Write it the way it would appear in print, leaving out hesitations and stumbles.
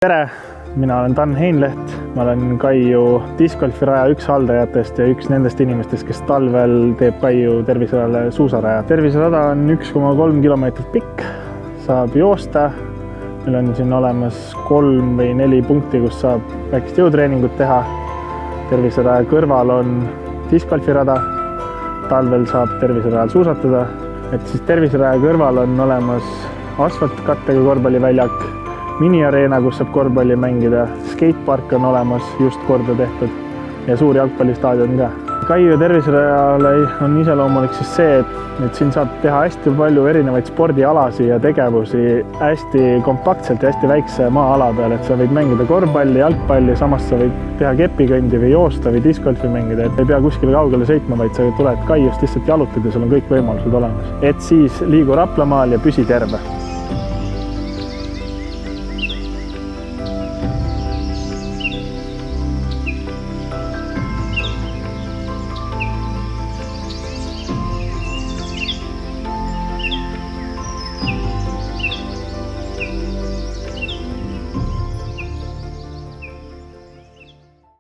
Tere, mina olen Dan Heinleht, ma olen Kaiu discgolfiraja üks haldajatest ja üks nendest inimestest, kes talvel teeb Kaiu terviserajale suusaraja. Terviserada on 1,3 kilomeetrit pikk, saab joosta. Meil on siin olemas 3 või 4 punkti, kus saab väikest jõutreeningut teha. Terviseraja kõrval on discgolfirada, talvel saab terviserajal suusatada. Et siis terviseraja kõrval on olemas asfaltkattega korvpalliväljak, miniareena, kus saab korvpalli mängida, skatepark on olemas, just korda tehtud ja suur jalgpallistaadion ka. Kaiu terviserajale on iseloomulik siis see, et siin saab teha hästi palju erinevaid spordialasi ja tegevusi hästi kompaktselt ja hästi väikse maa-ala peal, et sa võid mängida korvpalli, jalgpalli, samas sa võid teha kepikõndi või joosta või discgolfi mängida, et ei pea kuskile kaugele sõitma, vaid sa tuled Kaiust lihtsalt jalutad ja sul on kõik võimalused olemas. Et siis liigu Raplamaal ja püsi terve!